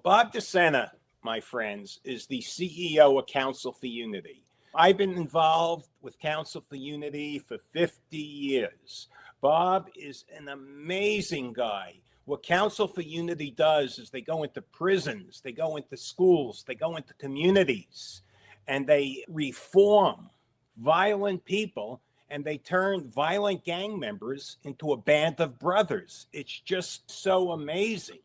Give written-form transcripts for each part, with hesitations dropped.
Bob Sena, my friends, is the CEO of Council for Unity. I've been involved with Council for Unity for 50 years. Bob is an amazing guy. What Council for Unity does is they go into prisons, they go into schools, they go into communities, and they reform violent people, and they turn violent gang members into a band of brothers. It's just so amazing.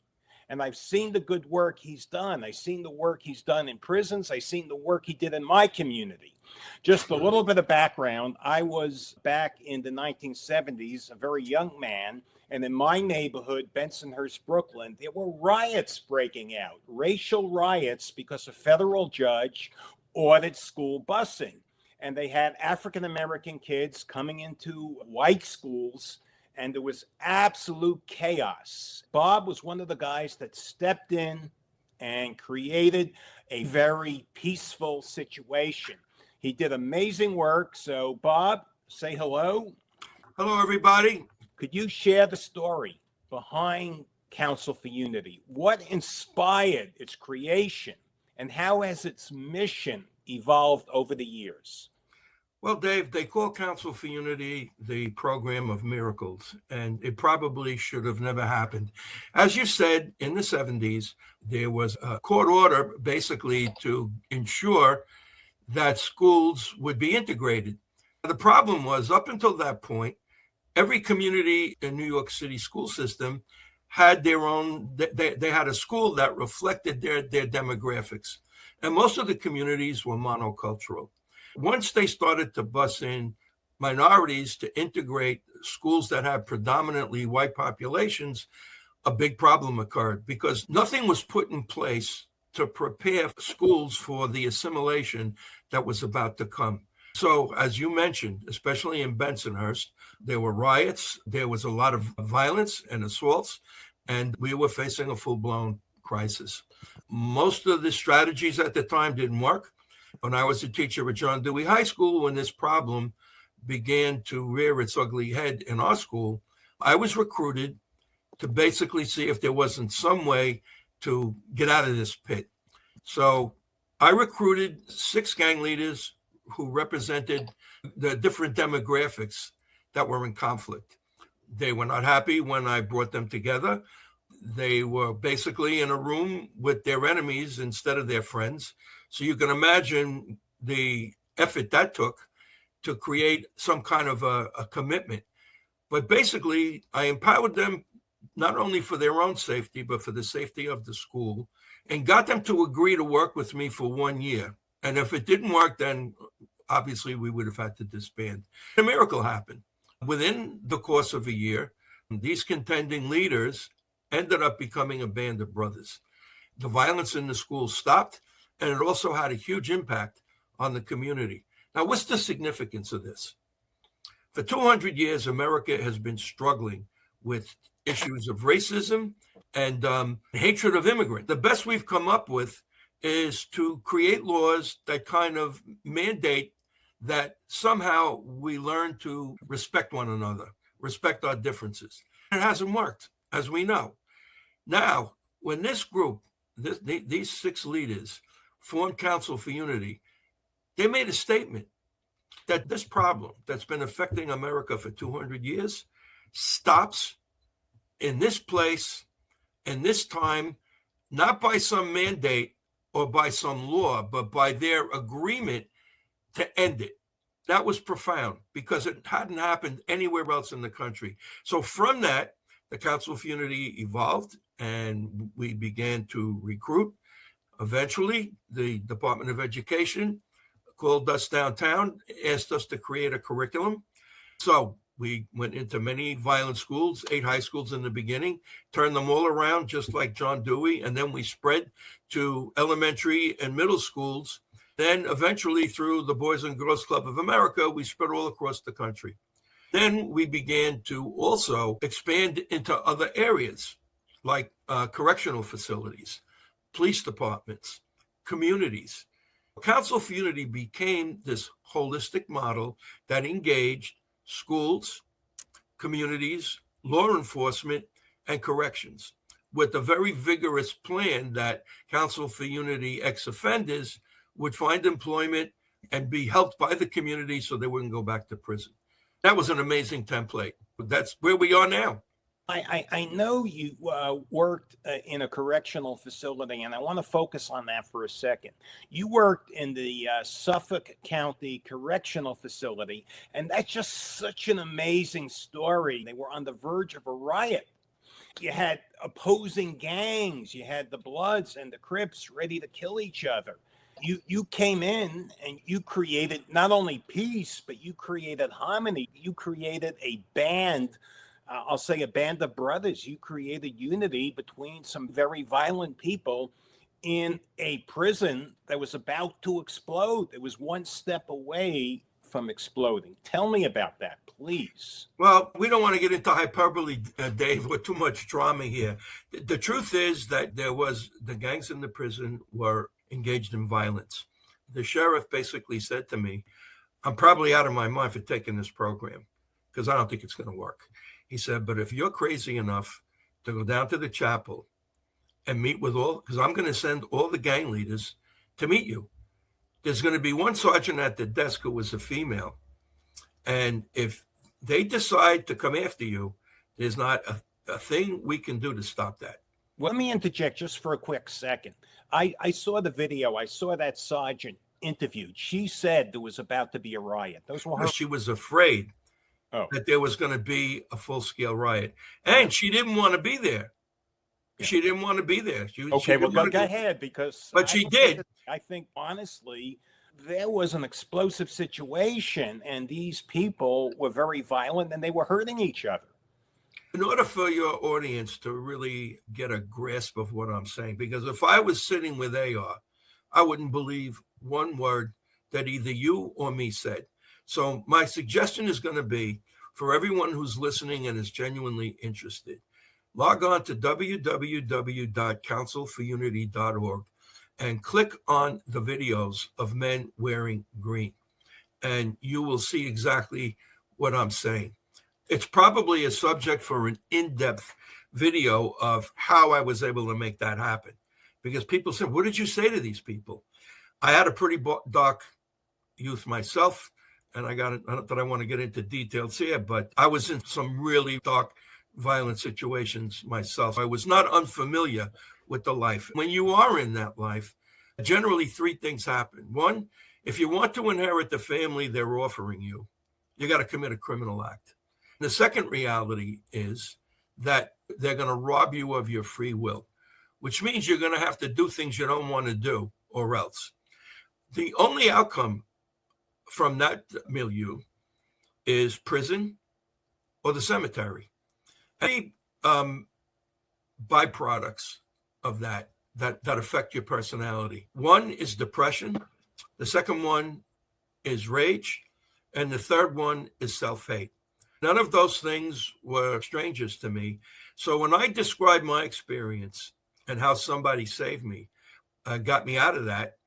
And I've seen the good work he's done. I've seen the work he's done in prisons. I've seen the work he did in my community. Just a little bit of background. I was back in the 1970s, a very young man. And in my neighborhood, Bensonhurst, Brooklyn, there were riots breaking out, racial riots, because a federal judge ordered school busing. And they had African-American kids coming into white schools, and there was absolute chaos. Bob was one of the guys that stepped in and created a very peaceful situation. He did amazing work. So, Bob, say hello. Hello, everybody. Could you share the story behind Council for Unity? What inspired its creation, and how has its mission evolved over the years? Well, Dave, they call Council for Unity the program of miracles, and it probably should have never happened. As you said, in the 70s, there was a court order basically to ensure that schools would be integrated. The problem was, up until that point, every community in New York City school system had their own, they had a school that reflected their demographics. And most of the communities were monocultural. Once they started to bus in minorities to integrate schools that had predominantly white populations, a big problem occurred because nothing was put in place to prepare schools for the assimilation that was about to come. So, as you mentioned, especially in Bensonhurst, there were riots, there was a lot of violence and assaults, and we were facing a full-blown crisis. Most of the strategies at the time didn't work. When I was a teacher at John Dewey High School, when this problem began to rear its ugly head in our school, I was recruited to basically see if there wasn't some way to get out of this pit. So I recruited 6 gang leaders who represented the different demographics that were in conflict. They were not happy when I brought them together. They were basically in a room with their enemies instead of their friends. So you can imagine the effort that took to create some kind of a commitment. But basically, I empowered them not only for their own safety, but for the safety of the school, and got them to agree to work with me for 1 year. And if it didn't work, then obviously we would have had to disband. A miracle happened. Within the course of a year, these contending leaders ended up becoming a band of brothers. The violence in the school stopped, and it also had a huge impact on the community. Now, what's the significance of this? For 200 years, America has been struggling with issues of racism and hatred of immigrants. The best we've come up with is to create laws that kind of mandate that somehow we learn to respect one another, respect our differences. It hasn't worked, as we know. Now, when this group, these 6 leaders, formed Council for Unity, they made a statement that this problem that's been affecting America for 200 years stops in this place, in this time, not by some mandate or by some law, but by their agreement to end it. That was profound because it hadn't happened anywhere else in the country. So from that, the Council for Unity evolved and we began to recruit. Eventually, the Department of Education called us downtown, asked us to create a curriculum. So we went into many violent schools, 8 high schools in the beginning, turned them all around just like John Dewey, and then we spread to elementary and middle schools. Then eventually through the Boys and Girls Club of America, we spread all across the country. Then we began to also expand into other areas like correctional facilities, police departments, communities. Council for Unity became this holistic model that engaged schools, communities, law enforcement, and corrections. with a very vigorous plan that Council for Unity ex-offenders would find employment and be helped by the community so they wouldn't go back to prison. That was an amazing template. That's where we are now. I know you worked in a correctional facility, and I want to focus on that for a second. You worked in the Suffolk County Correctional Facility, and that's just such an amazing story. They were on the verge of a riot. You had opposing gangs. You had the Bloods and the Crips ready to kill each other. You came in and you created not only peace, but you created harmony. You created a band. I'll say a band of brothers. You created unity between some very violent people in a prison that was about to explode. It was one step away from exploding. Tell me about that, please. Well, we don't want to get into hyperbole, Dave, with too much drama here. The truth is that the gangs in the prison were engaged in violence. The sheriff basically said to me, I'm probably out of my mind for taking this program because I don't think it's going to work. He said, but if you're crazy enough to go down to the chapel and meet with because I'm going to send all the gang leaders to meet you. There's going to be one sergeant at the desk who was a female. And if they decide to come after you, there's not a thing we can do to stop that. Let me interject just for a quick second. I saw the video. I saw that sergeant interviewed. She said there was about to be a riot. Those were her. She was afraid that there was going to be a full-scale riot. And she didn't want to be there. Yeah. She didn't want to be there. Go ahead, because... But she did. I think, honestly, there was an explosive situation, and these people were very violent, and they were hurting each other. In order for your audience to really get a grasp of what I'm saying, because if I was sitting with AR, I wouldn't believe one word that either you or me said. So my suggestion is going to be, for everyone who's listening and is genuinely interested, log on to www.councilforunity.org and click on the videos of men wearing green, and you will see exactly what I'm saying. It's probably a subject for an in-depth video of how I was able to make that happen, because people said, what did you say to these people? I had a pretty dark youth myself, and not that I want to get into details here, but I was in some really dark, violent situations myself. I was not unfamiliar with the life. When you are in that life, generally three things happen. One, if you want to inherit the family they're offering you, you got to commit a criminal act. The second reality is that they're going to rob you of your free will, which means you're going to have to do things you don't want to do, or else. The only outcome from that milieu is prison or the cemetery. Any byproducts of that affect your personality. One is depression. The second one is rage. And the third one is self-hate. None of those things were strangers to me. So when I describe my experience and how somebody saved me, got me out of that,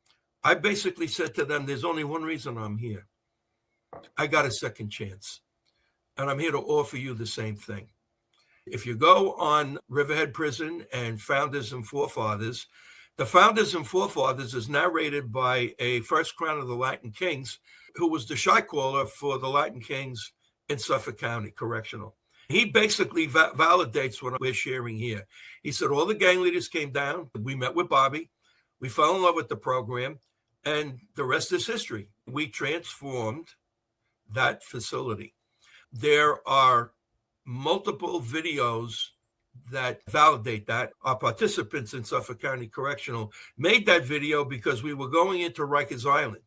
I basically said to them, there's only one reason I'm here. I got a second chance. And I'm here to offer you the same thing. If you go on Riverhead Prison and Founders and Forefathers, the Founders and Forefathers is narrated by a first Crown of the Latin Kings, who was the shot caller for the Latin Kings in Suffolk County Correctional. He basically validates what we're sharing here. He said all the gang leaders came down. We met with Bobby. We fell in love with the program. And the rest is history. We transformed that facility. There are multiple videos that validate that. Our participants in Suffolk County Correctional made that video because we were going into Rikers Island.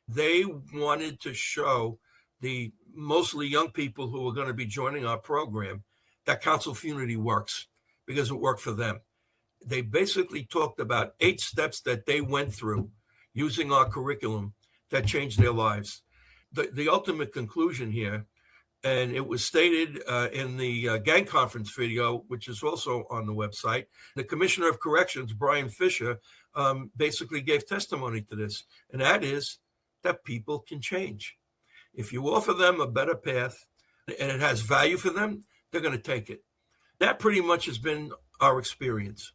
They wanted to show the mostly young people who were going to be joining our program that Council for Unity works, because it worked for them. They basically talked about 8 steps that they went through using our curriculum that changed their lives. The ultimate conclusion here, and it was stated in the gang conference video, which is also on the website, the Commissioner of Corrections, Bryan Fischer, basically gave testimony to this, and that is that people can change. If you offer them a better path and it has value for them, they're going to take it. That pretty much has been our experience.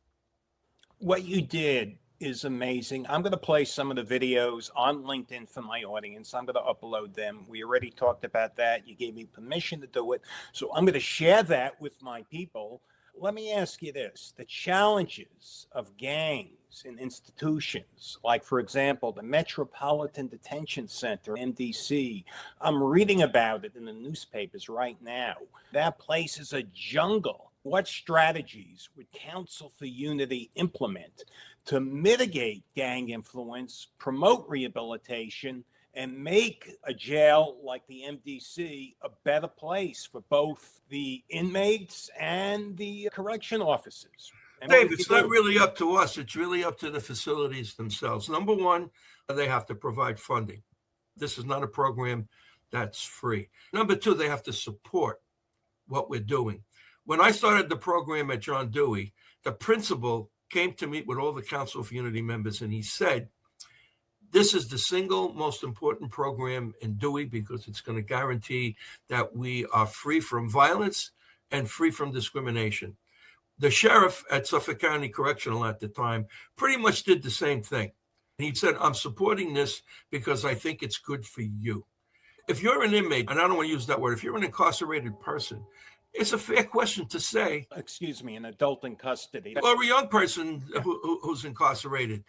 What you did is amazing. I'm going to play some of the videos on LinkedIn for my audience. I'm going to upload them. We already talked about that. You gave me permission to do it. So I'm going to share that with my people. Let me ask you this. The challenges of gangs in institutions, like, for example, the Metropolitan Detention Center, MDC, I'm reading about it in the newspapers right now. That place is a jungle. What strategies would Council for Unity implement to mitigate gang influence, promote rehabilitation, and make a jail like the MDC a better place for both the inmates and the correction officers? And Dave, it's not really up to us. It's really up to the facilities themselves. Number one, they have to provide funding. This is not a program that's free. Number two, they have to support what we're doing. When I started the program at John Dewey, the principal came to meet with all the Council for Unity members, and he said, this is the single most important program in Dewey because it's going to guarantee that we are free from violence and free from discrimination. The sheriff at Suffolk County Correctional at the time pretty much did the same thing. He said, I'm supporting this because I think it's good for you. If you're an inmate, and I don't want to use that word, if you're an incarcerated person, it's a fair question to say. Excuse me, an adult in custody. Or a young person who's incarcerated.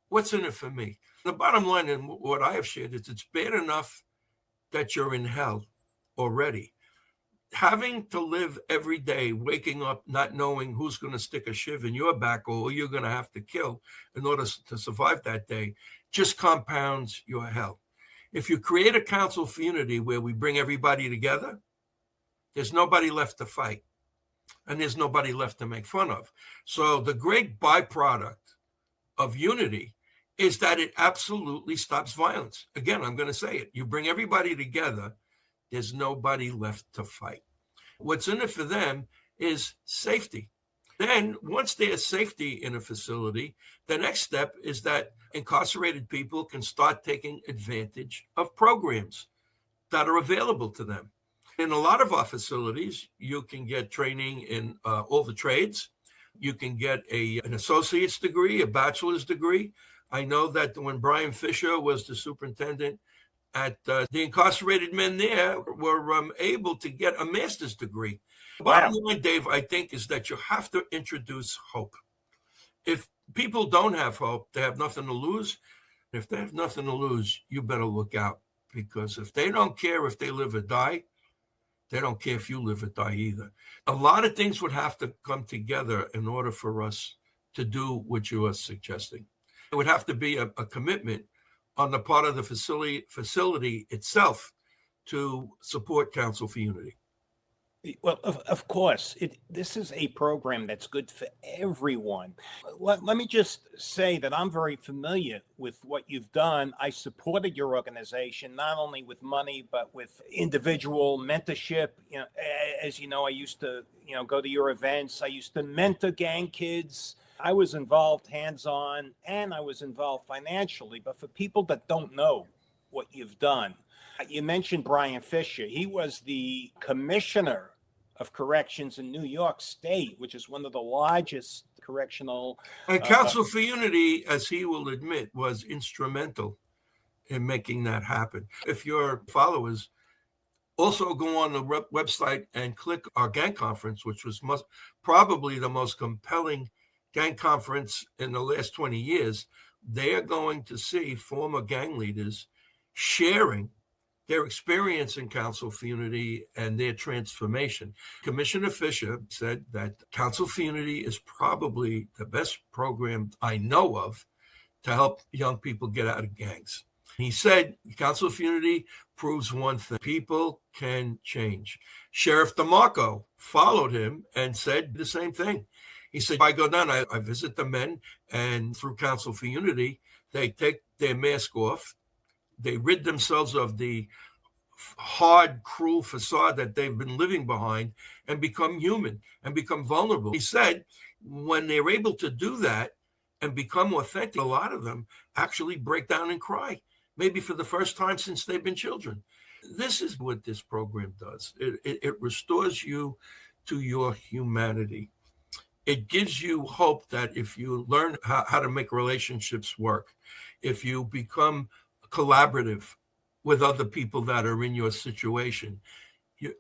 What's in it for me? The bottom line in what I have shared is it's bad enough that you're in hell already. Having to live every day, waking up, not knowing who's going to stick a shiv in your back or who you're going to have to kill in order to survive that day, just compounds your hell. If you create a Council for Unity where we bring everybody together, there's nobody left to fight, and there's nobody left to make fun of. So the great byproduct of unity is that it absolutely stops violence. Again, I'm going to say it. You bring everybody together, there's nobody left to fight. What's in it for them is safety. Then once there's safety in a facility, the next step is that incarcerated people can start taking advantage of programs that are available to them. In a lot of our facilities, you can get training in all the trades. You can get an associate's degree, a bachelor's degree. I know that when Bryan Fischer was the superintendent at the incarcerated men there were able to get a master's degree. Wow. Bottom line, Dave, I think, is that you have to introduce hope. If people don't have hope, they have nothing to lose. If they have nothing to lose, you better look out, because if they don't care if they live or die, they don't care if you live or die either. A lot of things would have to come together in order for us to do what you are suggesting. It would have to be a commitment on the part of the facility itself to support Council for Unity. Well, of course, this is a program that's good for everyone. Let me just say that I'm very familiar with what you've done. I supported your organization, not only with money, but with individual mentorship. You know, as you know, I used to, go to your events. I used to mentor gang kids. I was involved hands-on, and I was involved financially. But for people that don't know what you've done, you mentioned Bryan Fischer. He was the commissioner of corrections in New York State, which is one of the largest correctional. And Council for Unity, as he will admit, was instrumental in making that happen. If your followers also go on the website and click our gang conference, which was probably the most compelling gang conference in the last 20 years, they are going to see former gang leaders sharing their experience in Council for Unity and their transformation. Commissioner Fischer said that Council for Unity is probably the best program I know of to help young people get out of gangs. He said Council for Unity proves one thing: people can change. Sheriff DeMarco followed him and said the same thing. He said, I go down, I visit the men, and through Council for Unity, they take their mask off. They rid themselves of the hard, cruel facade that they've been living behind and become human and become vulnerable. He said when they're able to do that and become authentic, a lot of them actually break down and cry, maybe for the first time since they've been children. This is what this program does. It restores you to your humanity. it gives you hope that if you learn how to make relationships work, if you become collaborative with other people that are in your situation,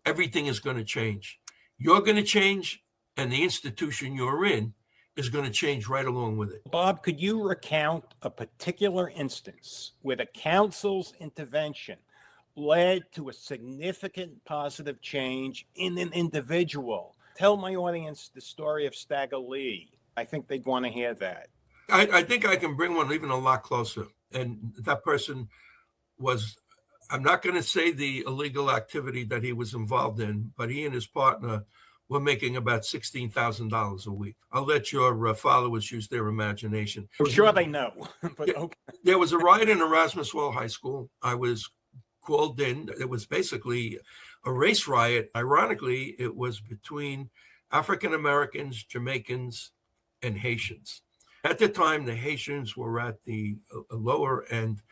everything is going to change. You're going to change, and the institution you're in is going to change right along with it. Bob, could you recount a particular instance where the council's intervention led to a significant positive change in an individual? Tell my audience the story of Stagger Lee. I think they'd want to hear that. I think I can bring one even a lot closer. And that person was, I'm not going to say the illegal activity that he was involved in, but he and his partner were making about $16,000 a week. I'll let your followers use their imagination. I'm sure they know. But okay. There was a riot in Erasmus Hall High School. I was called in. It was basically a race riot. Ironically, it was between African Americans, Jamaicans, and Haitians. At the time, the Haitians were at the lower end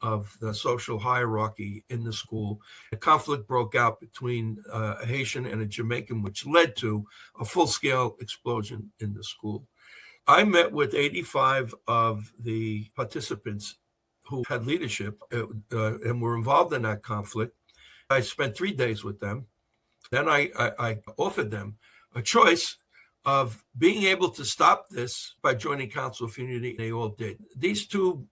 of the social hierarchy in the school. A conflict broke out between a Haitian and a Jamaican, which led to a full-scale explosion in the school. I met with 85 of the participants who had leadership and were involved in that conflict. I spent 3 days with them. Then I offered them a choice of being able to stop this by joining Council of Unity. They all did. These two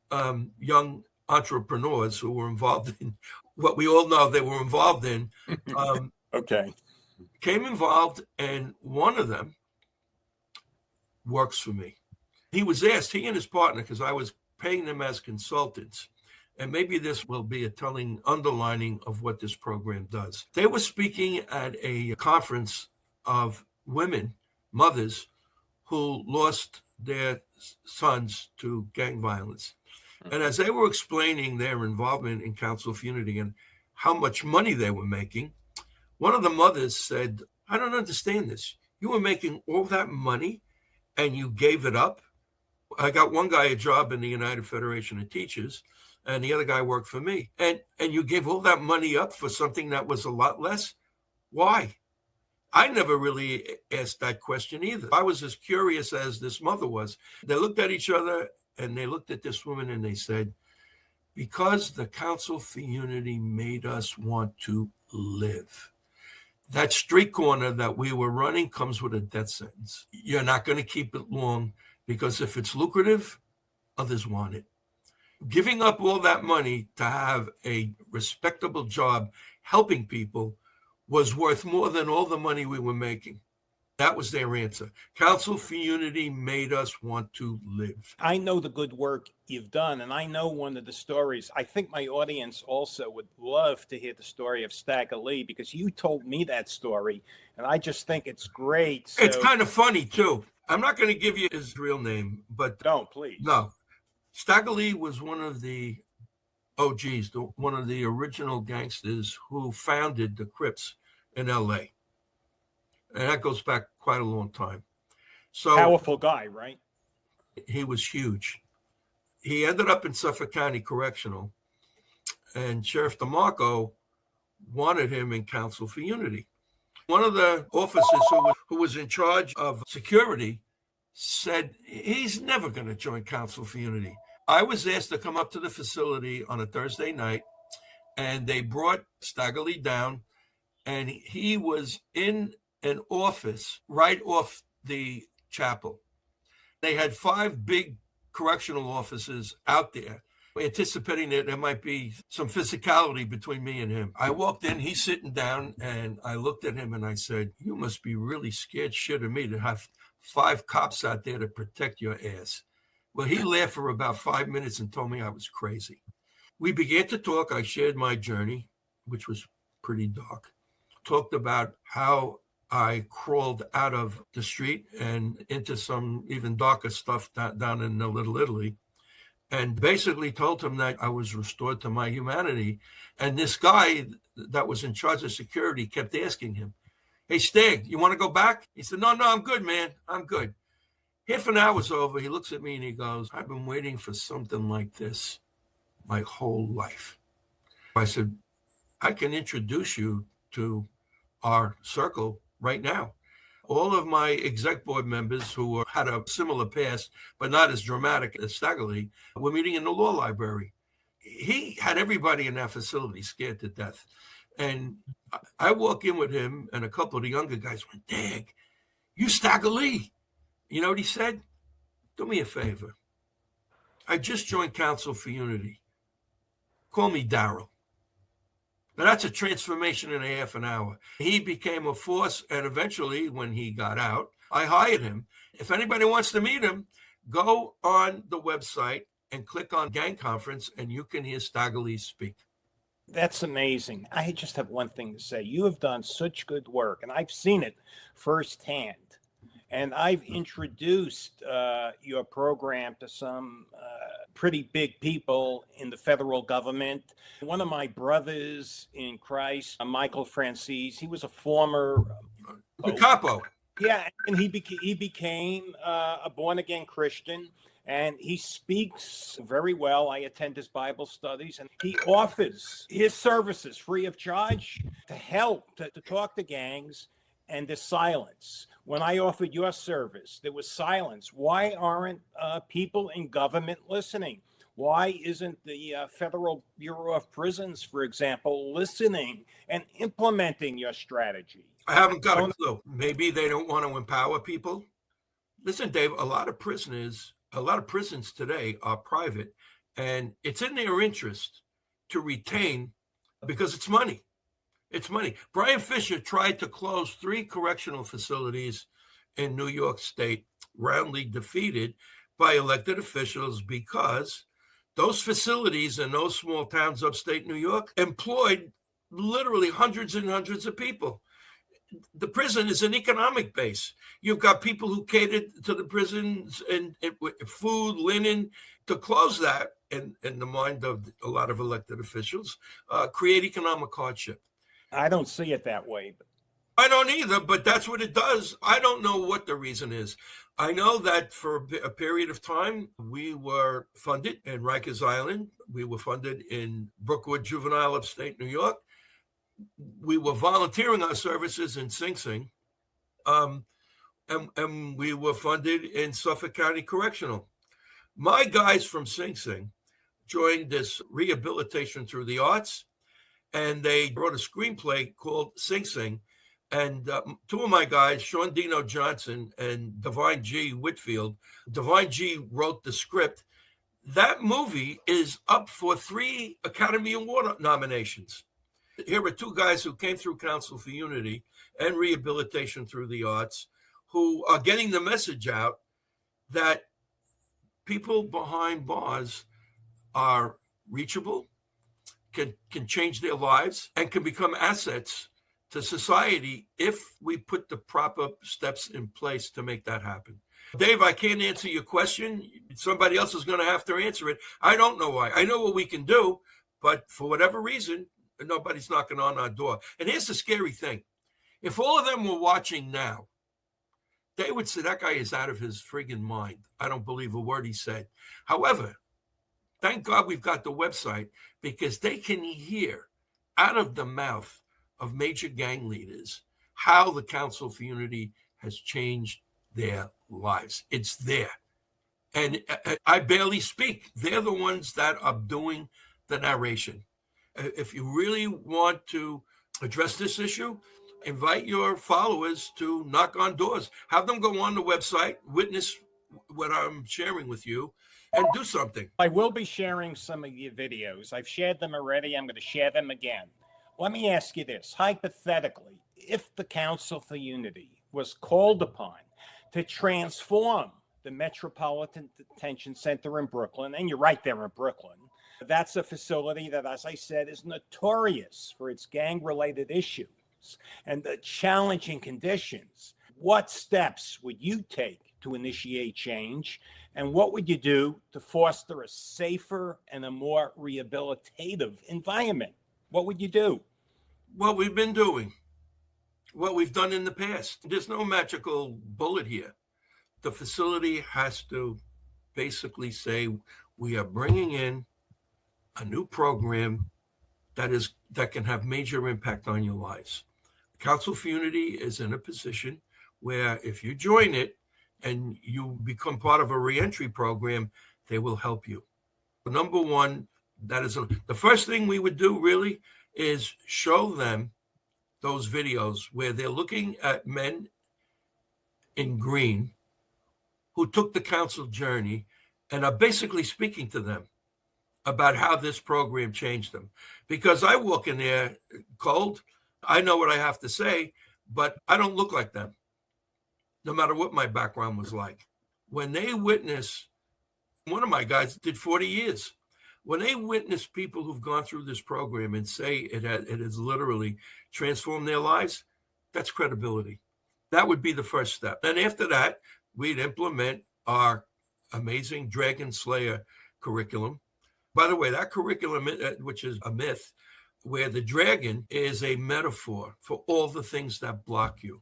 young entrepreneurs who were involved in what we all know they were involved in, Okay, came involved, and one of them works for me. He was asked, he and his partner, because I was paying them as consultants, and maybe this will be a telling underlining of what this program does. They were speaking at a conference of women, mothers, who lost their sons to gang violence. And as they were explaining their involvement in Council of Unity and how much money they were making, one of the mothers said, I don't understand this. You were making all that money and you gave it up? I got one guy a job in the United Federation of Teachers, and the other guy worked for me. And you gave all that money up for something that was a lot less? Why? I never really asked that question either. I was as curious as this mother was. They looked at each other and they looked at this woman and they said, because the Council for Unity made us want to live. That street corner that we were running comes with a death sentence. You're not going to keep it long because if it's lucrative, others want it. Giving up all that money to have a respectable job helping people was worth more than all the money we were making. That was their answer. Council for Unity made us want to live. I know the good work you've done, and I know one of the stories. I think my audience also would love to hear the story of Stagger Lee, because you told me that story, and I just think it's great. So... It's kind of funny, too. I'm not going to give you his real name, but... Don't, please. No. Stagger Lee was one of the OGs, one of the original gangsters who founded the Crips in L.A., and that goes back quite a long time. So powerful guy, right? He was huge. He ended up in Suffolk County Correctional, and Sheriff DeMarco wanted him in Council for Unity. One of the officers who was in charge of security said, he's never going to join Council for Unity. I was asked to come up to the facility on a Thursday night, and they brought Stagger Lee down, and he was in an office right off the chapel. They had 5 big correctional officers out there, anticipating that there might be some physicality between me and him. I walked in, he's sitting down, and I looked at him and I said, you must be really scared shit of me to have 5 cops out there to protect your ass. Well, he laughed for about 5 minutes and told me I was crazy. We began to talk. I shared my journey, which was pretty dark. Talked about how I crawled out of the street and into some even darker stuff down in Little Italy, and basically told him that I was restored to my humanity. And this guy that was in charge of security kept asking him, hey, Stag, you want to go back? He said, no, I'm good, man. I'm good. Half an hour's over. He looks at me and he goes, I've been waiting for something like this my whole life. I said, I can introduce you to our circle right now. all of my exec board members who had a similar past, but not as dramatic as Staggerly, were meeting in the law library. He had everybody in that facility scared to death. And I walk in with him, and a couple of the younger guys went, "Dag, you Staggerly." You know what he said? "Do me a favor. I just joined Council for Unity. Call me Daryl." Now, that's a transformation in a half an hour. He became a force, and eventually, when he got out, I hired him. If anybody wants to meet him, go on the website and click on Gang Conference, and you can hear Staggerly speak. That's amazing. I just have one thing to say. You have done such good work, and I've seen it firsthand. And I've introduced your program to some pretty big people in the federal government. One of my brothers in Christ, Michael Francis, he was a former The capo. Yeah, and he became a born-again Christian, and he speaks very well. I attend his Bible studies, and he offers his services free of charge to help to talk to gangs and the silence. When I offered your service, there was silence. Why aren't people in government listening? Why isn't the Federal Bureau of Prisons, for example, listening and implementing your strategy? I haven't got a clue. Maybe they don't want to empower people. Listen, Dave, a lot of prisons today are private, and it's in their interest to retain because it's money. It's money. Bryan Fischer tried to close 3 correctional facilities in New York State, roundly defeated by elected officials because those facilities in those small towns upstate New York employed literally hundreds and hundreds of people. The prison is an economic base. You've got people who catered to the prisons and food, linen. To close that, in the mind of a lot of elected officials, create economic hardship. I don't see it that way. I don't either, but that's what it does. I don't know what the reason is. I know that for a period of time, we were funded in Rikers Island. We were funded in Brookwood Juvenile, upstate New York. We were volunteering our services in Sing Sing. And we were funded in Suffolk County Correctional. My guys from Sing Sing joined this rehabilitation through the arts, and they wrote a screenplay called Sing Sing. And 2 of my guys, Sean Dino Johnson and Divine G. Whitfield, Divine G wrote the script. That movie is up for 3 Academy Award nominations. Here are 2 guys who came through Council for Unity and rehabilitation through the arts, who are getting the message out that people behind bars are reachable, can change their lives, and can become assets to society if we put the proper steps in place to make that happen. Dave, I can't answer your question. Somebody else is going to have to answer it. I don't know why. I know what we can do, but for whatever reason, nobody's knocking on our door. And here's the scary thing. If all of them were watching now, they would say, that guy is out of his friggin' mind. I don't believe a word he said. However, thank God we've got the website, because they can hear out of the mouth of major gang leaders how the Council for Unity has changed their lives. It's there. And I barely speak. They're the ones that are doing the narration. If you really want to address this issue, invite your followers to knock on doors. Have them go on the website, witness what I'm sharing with you, and do something. I will be sharing some of your videos. I've shared them already. I'm going to share them again. Let me ask you this. Hypothetically, if the Council for Unity was called upon to transform the Metropolitan Detention Center in Brooklyn, and you're right there in Brooklyn, that's a facility that, as I said, is notorious for its gang-related issues and the challenging conditions. What steps would you take to initiate change? And what would you do to foster a safer and a more rehabilitative environment? What would you do? What we've been doing, what we've done in the past. There's no magical bullet here. The facility has to basically say, we are bringing in a new program that can have major impact on your lives. Council for Unity is in a position where if you join it and you become part of a reentry program, they will help you. Number one, that is the first thing we would do really is show them those videos where they're looking at men in green who took the council journey and are basically speaking to them about how this program changed them. Because I walk in there cold, I know what I have to say, but I don't look like them, no matter what my background was like. When they witness, one of my guys did 40 years. When they witness people who've gone through this program and say it has literally transformed their lives, that's credibility. That would be the first step. And after that, we'd implement our amazing Dragon Slayer curriculum. By the way, that curriculum, which is a myth, where the dragon is a metaphor for all the things that block you.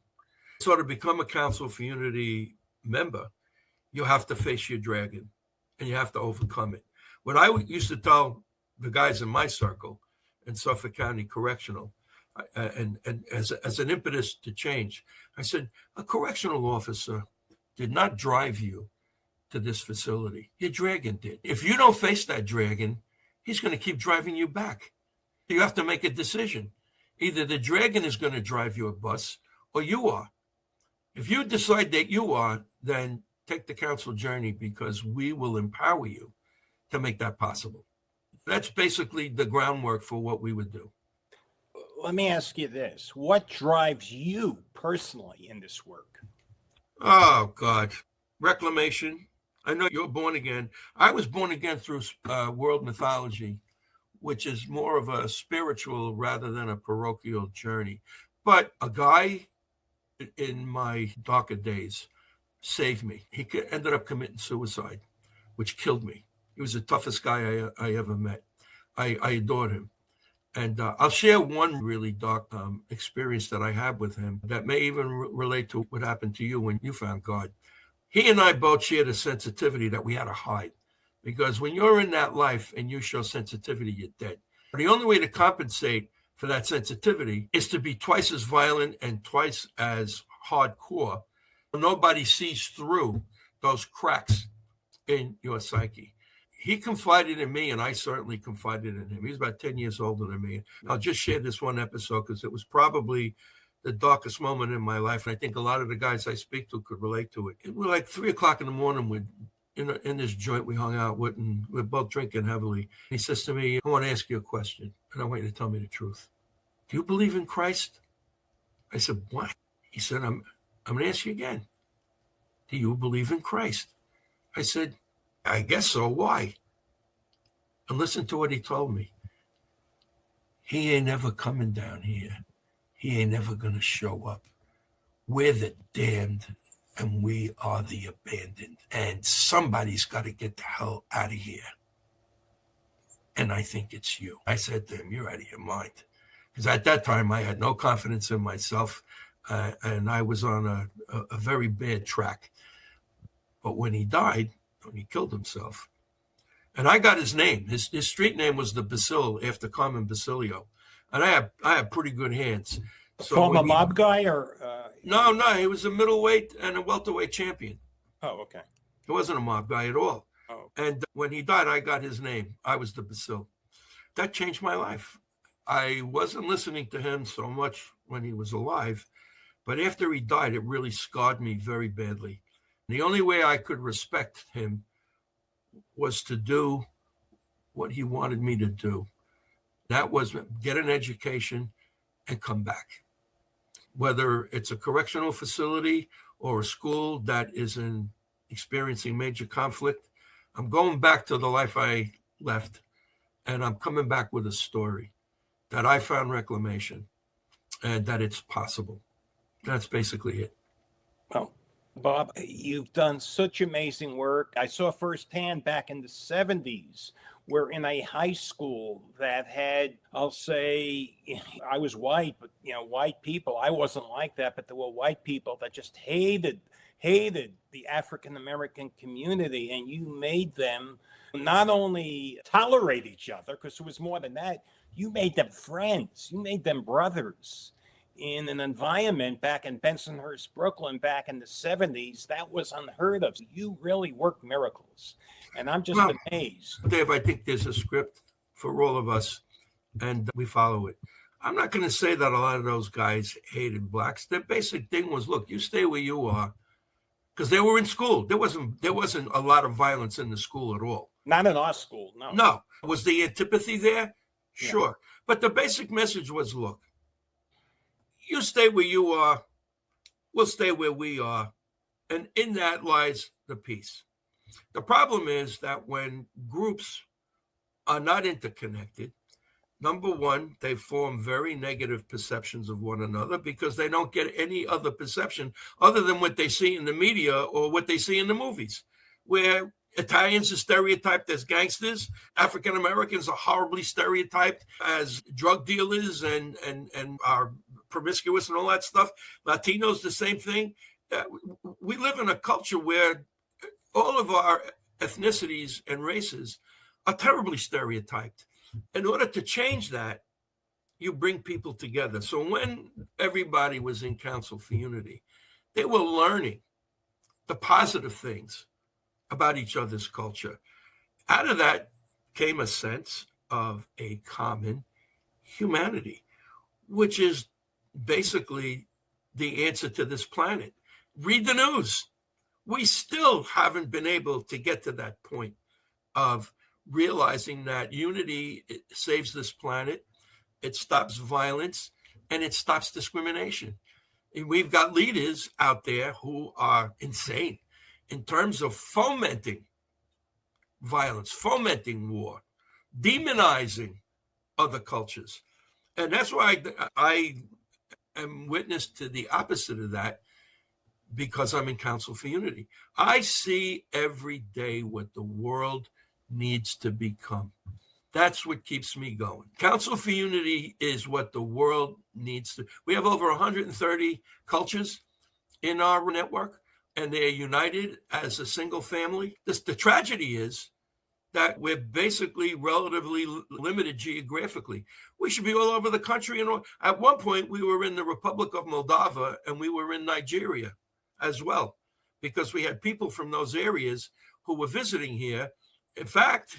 So to become a Council for Unity member, you have to face your dragon and you have to overcome it. What I used to tell the guys in my circle in Suffolk County Correctional, and as an impetus to change, I said, a correctional officer did not drive you to this facility. Your dragon did. If you don't face that dragon, he's going to keep driving you back. You have to make a decision. Either the dragon is going to drive you a bus or you are. If you decide that you are, then take the council journey, because we will empower you to make that possible. That's basically the groundwork for what we would do. Let me ask you this. What drives you personally in this work? Oh, God. Reclamation. I know you're born again. I was born again through world mythology, which is more of a spiritual rather than a parochial journey. But a guy in my darker days saved me. He ended up committing suicide, which killed me. He was the toughest guy I ever met. I adored him. And I'll share one really dark experience that I had with him that may even relate to what happened to you when you found God. He and I both shared a sensitivity that we had to hide, because when you're in that life and you show sensitivity, you're dead. The only way to compensate for that sensitivity is to be twice as violent and twice as hardcore. Nobody sees through those cracks in your psyche. He confided in me, and I certainly confided in him. He's about 10 years older than me. I'll just share this one episode because it was probably the darkest moment in my life. And I think a lot of the guys I speak to could relate to it. It was like 3 o'clock in the morning. In this joint we hung out with, and we're both drinking heavily. He says to me, I want to ask you a question, and I want you to tell me the truth. Do you believe in Christ? I said, what? He said, I'm going to ask you again. Do you believe in Christ? I said, I guess so. Why? And listen to what he told me. He ain't never coming down here. He ain't never going to show up. We're the damned and we are the abandoned. And somebody's got to get the hell out of here. And I think it's you. I said to him, you're out of your mind. Because at that time, I had no confidence in myself. And I was on a very bad track. But when he died, when he killed himself, and I got his name. His street name was the Basil, after Carmen Basilio. And I have pretty good hands. So former mob guy or? No, he was a middleweight and a welterweight champion. Oh, okay. He wasn't a mob guy at all. Oh. And when he died, I got his name. I was the Basil. That changed my life. I wasn't listening to him so much when he was alive, but after he died, it really scarred me very badly. The only way I could respect him was to do what he wanted me to do. That was get an education and come back. Whether it's a correctional facility or a school that is experiencing major conflict, I'm going back to the life I left, and I'm coming back with a story that I found reclamation and that it's possible. That's basically it. Well, Bob, you've done such amazing work. I saw firsthand back in the 70s, we're in a high school that had, I'll say, I was white, but, white people, I wasn't like that, but there were white people that just hated the African-American community, and you made them not only tolerate each other, because it was more than that, you made them friends, you made them brothers. in an environment back in Bensonhurst, Brooklyn, back in the 70s, that was unheard of. You really work miracles. And I'm just amazed. Dave, I think there's a script for all of us, and we follow it. I'm not going to say that a lot of those guys hated blacks. Their basic thing was, look, you stay where you are, because they were in school. There wasn't a lot of violence in the school at all. Not in our school, no. No. Was the antipathy there? Sure. Yeah. But the basic message was, look, you stay where you are, we'll stay where we are, and in that lies the peace. The problem is that when groups are not interconnected, number one, they form very negative perceptions of one another because they don't get any other perception other than what they see in the media or what they see in the movies, where Italians are stereotyped as gangsters. African Americans are horribly stereotyped as drug dealers and are promiscuous and all that stuff. Latinos, the same thing. We live in a culture where all of our ethnicities and races are terribly stereotyped. In order to change that, you bring people together. So when everybody was in Council for Unity, they were learning the positive things about each other's culture. Out of that came a sense of a common humanity, which is basically the answer to this planet. Read the news. We still haven't been able to get to that point of realizing that unity saves this planet, it stops violence, and it stops discrimination. And we've got leaders out there who are insane in terms of fomenting violence, fomenting war, demonizing other cultures. And that's why I am witness to the opposite of that, because I'm in Council for Unity. I see every day what the world needs to become. That's what keeps me going. Council for Unity is what the world needs to. We have over 130 cultures in our network, and they're united as a single family. The tragedy is that we're basically relatively limited geographically. We should be all over the country. And at one point, we were in the Republic of Moldova, and we were in Nigeria as well, because we had people from those areas who were visiting here. In fact,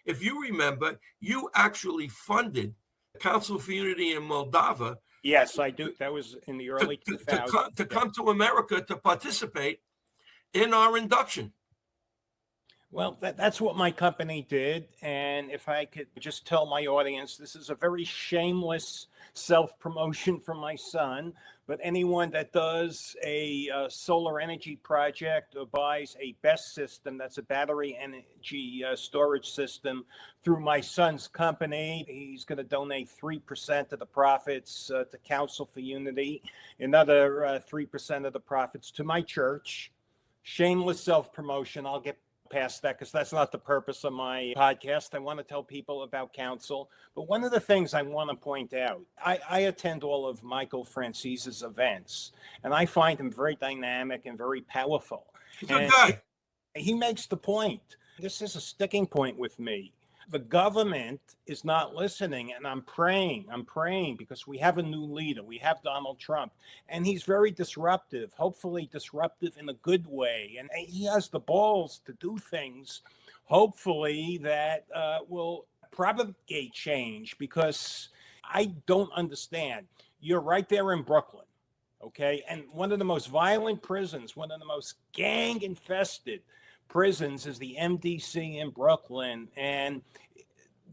if you remember, you actually funded Council for Unity in Moldova. Yes, I do. That was in the early 2000s. To come to America to participate in our induction. Well, that's what my company did. And if I could just tell my audience, this is a very shameless self-promotion from my son. But anyone that does a solar energy project or buys a BESS system, that's a battery energy storage system, through my son's company, he's going to donate 3% of the profits to Council for Unity, another 3% of the profits to my church. Shameless self-promotion. I'll get past that because that's not the purpose of my podcast. I want to tell people about Council. But one of the things I want to point out, I attend all of Michael Francese's events, and I find him very dynamic and very powerful. He's a good guy. He makes the point. This is a sticking point with me. The government is not listening, and I'm praying because we have a new leader. We have Donald Trump, and he's very disruptive, hopefully disruptive in a good way. And he has the balls to do things, hopefully, that will propagate change, because I don't understand. You're right there in Brooklyn, okay? And one of the most violent prisons, one of the most gang-infested prisons is the MDC in Brooklyn, and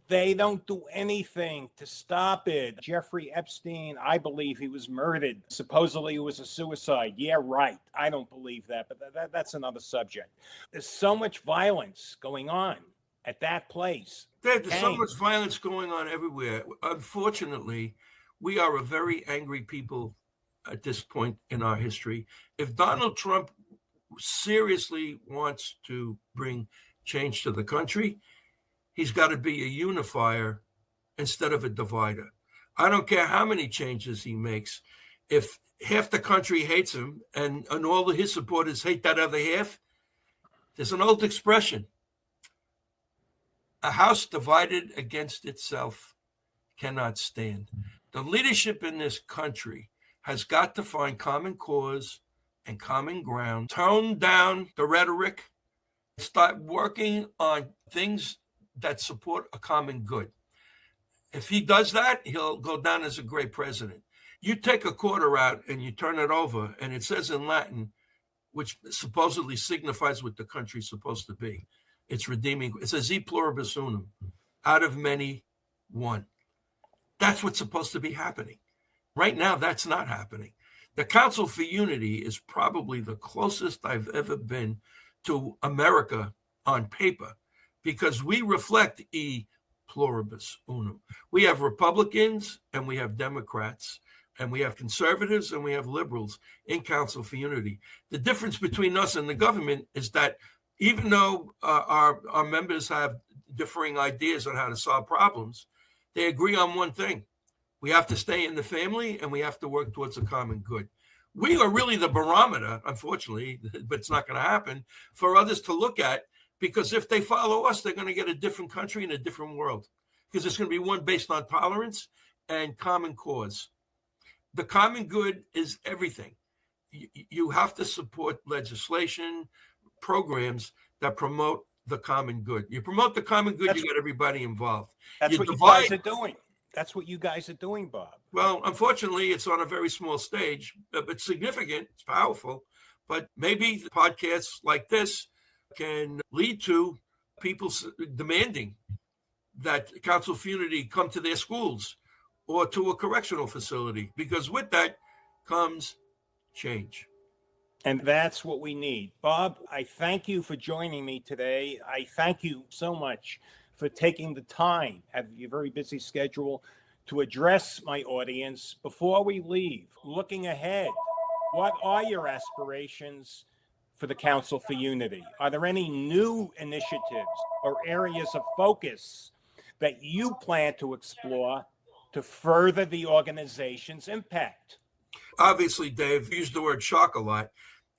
they don't do anything to stop it. Jeffrey Epstein, I believe he was murdered. Supposedly it was a suicide. Yeah, right. I don't believe that, but that's another subject. There's so much violence going on at that place. There's so much violence going on everywhere. Unfortunately, we are a very angry people at this point in our history. If Donald Trump seriously wants to bring change to the country, he's got to be a unifier instead of a divider. I don't care how many changes he makes. If half the country hates him and all of his supporters hate that other half, there's an old expression: a house divided against itself cannot stand. The leadership in this country has got to find common cause and common ground, tone down the rhetoric, start working on things that support a common good. If he does that, he'll go down as a great president. You take a quarter out and you turn it over, and it says in Latin, which supposedly signifies what the country's supposed to be. It's redeeming. It says e pluribus unum, out of many, one. That's what's supposed to be happening. Right now, that's not happening. The Council for Unity is probably the closest I've ever been to America on paper, because we reflect e pluribus unum. We have Republicans and we have Democrats, and we have conservatives and we have liberals in Council for Unity. The difference between us and the government is that even though our members have differing ideas on how to solve problems, they agree on one thing. We have to stay in the family and we have to work towards a common good. We are really the barometer, unfortunately, but it's not going to happen, for others to look at, because if they follow us, they're going to get a different country and a different world, because it's going to be one based on tolerance and common cause. The common good is everything. You have to support legislation, programs that promote the common good. You promote the common good, you get everybody involved. That's what you guys are doing. That's what you guys are doing, Bob. Well, unfortunately, it's on a very small stage, but it's significant. It's powerful. But maybe podcasts like this can lead to people demanding that Council for Unity come to their schools or to a correctional facility, because with that comes change. And that's what we need. Bob, I thank you for joining me today. I thank you so much for taking the time out of your very busy schedule to address my audience. Before we leave, looking ahead, what are your aspirations for the Council for Unity? Are there any new initiatives or areas of focus that you plan to explore to further the organization's impact? Obviously, Dave, you used the word shark a lot.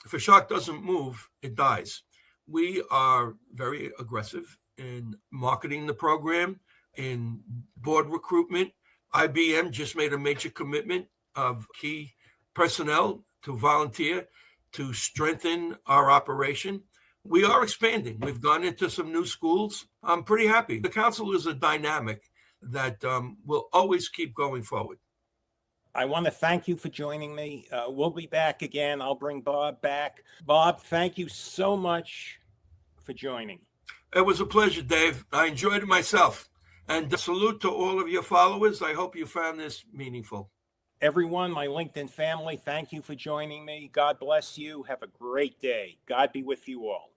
If a shark doesn't move, it dies. We are very aggressive in marketing the program, in board recruitment. IBM just made a major commitment of key personnel to volunteer to strengthen our operation. We are expanding. We've gone into some new schools. I'm pretty happy. The council is a dynamic that will always keep going forward. I want to thank you for joining me. We'll be back again. I'll bring Bob back. Bob, thank you so much for joining. It was a pleasure, Dave. I enjoyed it myself. And salute to all of your followers. I hope you found this meaningful. Everyone, my LinkedIn family, thank you for joining me. God bless you. Have a great day. God be with you all.